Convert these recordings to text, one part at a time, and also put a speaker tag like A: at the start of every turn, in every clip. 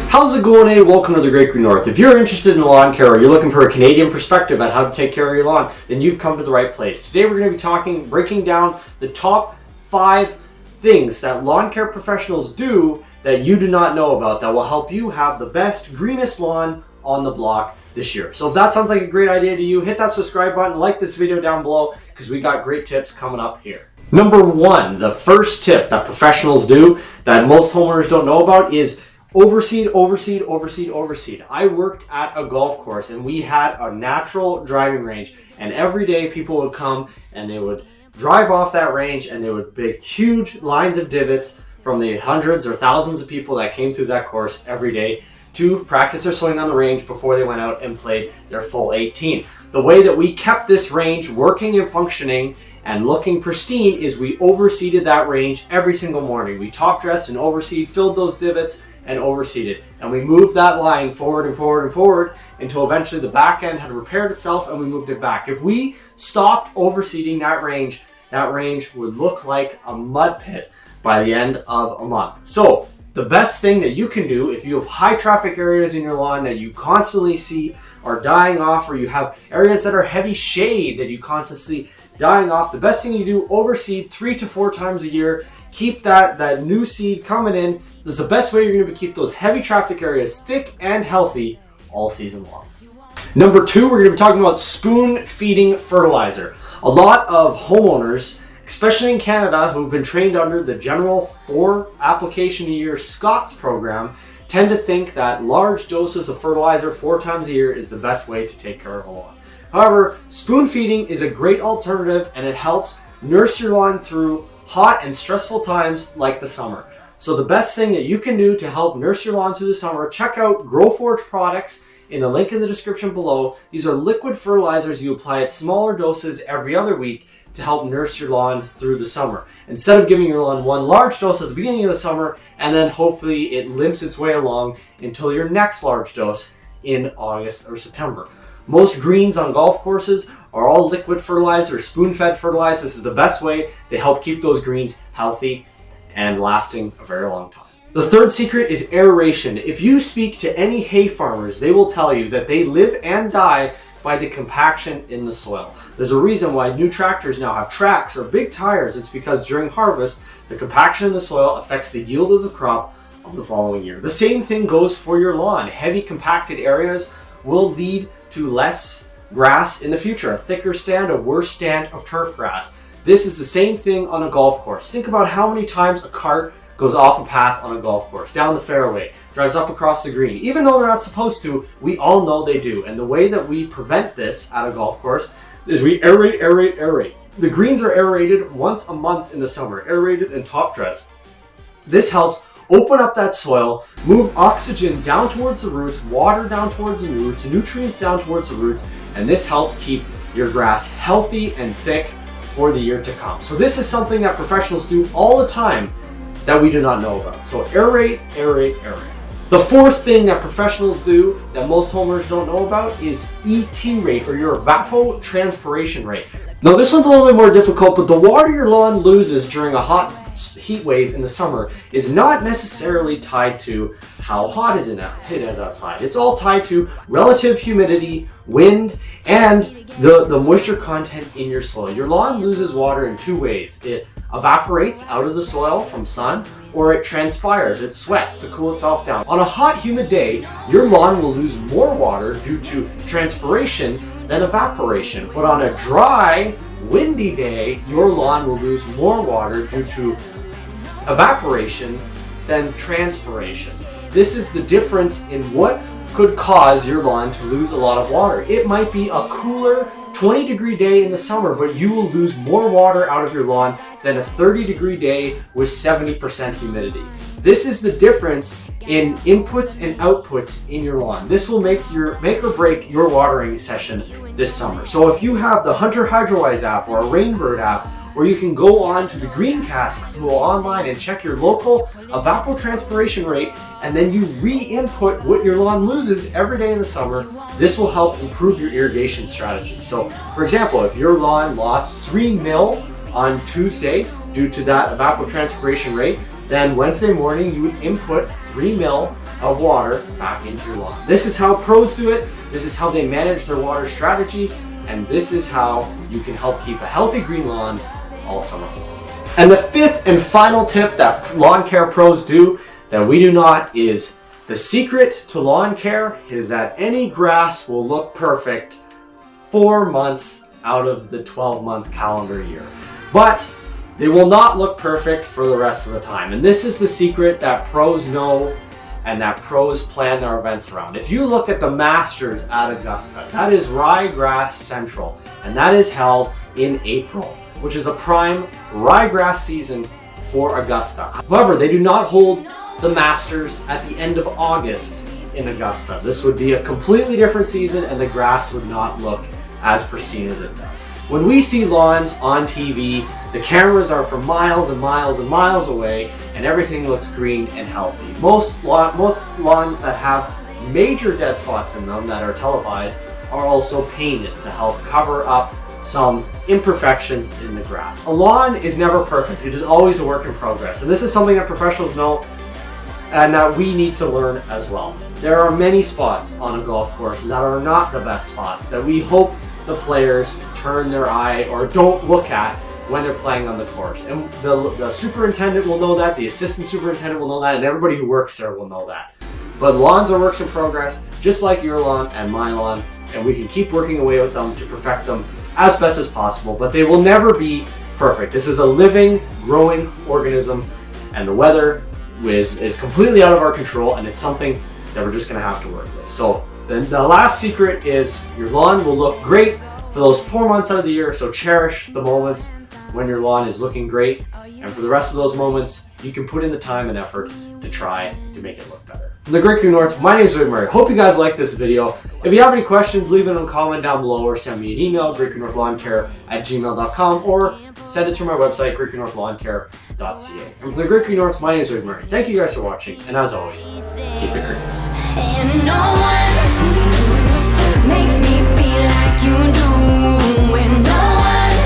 A: How's it going, Welcome to the Great Green North. If you're interested in lawn care or you're looking for a Canadian perspective on how to take care of your lawn, then you've come to the right place. Today we're going to be breaking down the top 5 things that lawn care professionals do that you do not know about that will help you have the best, greenest lawn on the block this year. So if that sounds like a great idea to you, hit that subscribe button, like this video down below, because we got great tips coming up here. Number 1, the first tip that professionals do that most homeowners don't know about is overseed. I worked at a golf course and we had a natural driving range, and every day people would come and they would drive off that range and they would make huge lines of divots from the hundreds or thousands of people that came through that course every day to practice their swing on the range before they went out and played their full 18. The way that we kept this range working and functioning and looking pristine is we overseeded that range every single morning. We top dressed and overseed, filled those divots and overseeded. And we moved that line forward and forward and forward until eventually the back end had repaired itself and we moved it back. If we stopped overseeding that range would look like a mud pit by the end of a month. So the best thing that you can do if you have high traffic areas in your lawn that you constantly see are dying off, or you have areas that are heavy shade that you constantly see dying off, the best thing you do, overseed 3 to 4 times a year. Keep that new seed coming in. This is the best way you're going to keep those heavy traffic areas thick and healthy all season long. Number 2, we're going to be talking about spoon feeding fertilizer. A lot of homeowners, especially in Canada, who've been trained under the general 4 application a year Scots program, tend to think that large doses of fertilizer 4 times a year is the best way to take care of a lawn. However, spoon feeding is a great alternative and it helps nurse your lawn through hot and stressful times like the summer. So the best thing that you can do to help nurse your lawn through the summer, check out GrowForge products in the link in the description below. These are liquid fertilizers you apply at smaller doses every other week to help nurse your lawn through the summer. Instead of giving your lawn one large dose at the beginning of the summer and then hopefully it limps its way along until your next large dose in August or September. Most greens on golf courses are all liquid fertilizer, spoon-fed fertilizer. This is the best way. They help keep those greens healthy and lasting a very long time. The third secret is aeration. If you speak to any hay farmers, they will tell you that they live and die by the compaction in the soil. There's a reason why new tractors now have tracks or big tires. It's because during harvest, the compaction in the soil affects the yield of the crop of the following year. The same thing goes for your lawn. Heavy compacted areas will lead to less grass in the future, a thicker stand, a worse stand of turf grass. This is the same thing on a golf course. Think about how many times a cart goes off a path on a golf course, down the fairway, drives up across the green. Even though they're not supposed to, we all know they do. And the way that we prevent this at a golf course is we aerate. The greens are aerated once a month in the summer, aerated and top dressed. This helps open up that soil, move oxygen down towards the roots, water down towards the roots, nutrients down towards the roots, and this helps keep your grass healthy and thick for the year to come. So this is something that professionals do all the time that we do not know about. So aerate. The fourth thing that professionals do that most homeowners don't know about is ET rate, or your evapotranspiration rate. Now this one's a little bit more difficult, but the water your lawn loses during a hot heat wave in the summer is not necessarily tied to how hot it is outside. It's all tied to relative humidity, wind, and the moisture content in your soil. Your lawn loses water in 2 ways. It evaporates out of the soil from sun, or it transpires, it sweats to cool itself down. On a hot, humid day, your lawn will lose more water due to transpiration than evaporation. But on a dry, windy day, your lawn will lose more water due to evaporation than transpiration. This is the difference in what could cause your lawn to lose a lot of water. It might be a cooler 20-degree day in the summer, but you will lose more water out of your lawn than a 30-degree day with 70% humidity. This is the difference in inputs and outputs in your lawn. This will make or break your watering session this summer. So if you have the Hunter Hydrowise app or a Rainbird app, or you can go on to the Greencast tool online and check your local evapotranspiration rate, and then you re-input what your lawn loses every day in the summer. This will help improve your irrigation strategy. So, for example, if your lawn lost 3 mil on Tuesday, due to that evapotranspiration rate, then Wednesday morning you would input 3 ml of water back into your lawn. This is how pros do it. This is how they manage their water strategy. And this is how you can help keep a healthy green lawn all summer long. And the fifth and final tip that lawn care pros do that we do not is the secret to lawn care is that any grass will look perfect 4 months out of the 12-month calendar year. But they will not look perfect for the rest of the time. And this is the secret that pros know and that pros plan their events around. If you look at the Masters at Augusta, that is Ryegrass Central, and that is held in April, which is a prime ryegrass season for Augusta. However, they do not hold the Masters at the end of August in Augusta. This would be a completely different season and the grass would not look as pristine as it does. When we see lawns on TV, the cameras are from miles and miles and miles away and everything looks green and healthy. Most lawns that have major dead spots in them that are televised are also painted to help cover up some imperfections in the grass. A lawn is never perfect. It is always a work in progress. And this is something that professionals know and that we need to learn as well. There are many spots on a golf course that are not the best spots that we hope the players turn their eye or don't look at when they're playing on the course. And the superintendent will know that, the assistant superintendent will know that, and everybody who works there will know that. But lawns are works in progress, just like your lawn and my lawn, and we can keep working away with them to perfect them as best as possible, but they will never be perfect. This is a living, growing organism, and the weather is completely out of our control, and it's something that we're just gonna have to work with. So then the last secret is your lawn will look great for those 4 months out of the year, so cherish the moments when your lawn is looking great, and for the rest of those moments, you can put in the time and effort to try to make it look better. From the Great Green North, my name is Ray Murray. Hope you guys liked this video. If you have any questions, leave it in a comment down below or send me an email, greatgreennorthlawncare@gmail.com, or send it through my website, greatgreennorthlawncare.ca. And from the Great Green North, my name is Ray Murray. Thank you guys for watching, and as always, keep it green.
B: And no one makes me feel like you do. And no one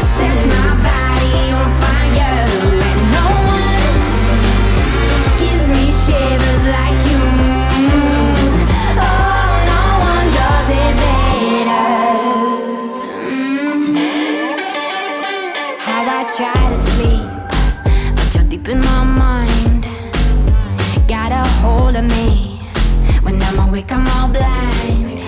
B: sets my body on fire. And no one gives me shivers like you. Oh, no one does it better. How I try to sleep, but you're deep in my mind. Got a hold of me. When I'm awake, I'm all blind.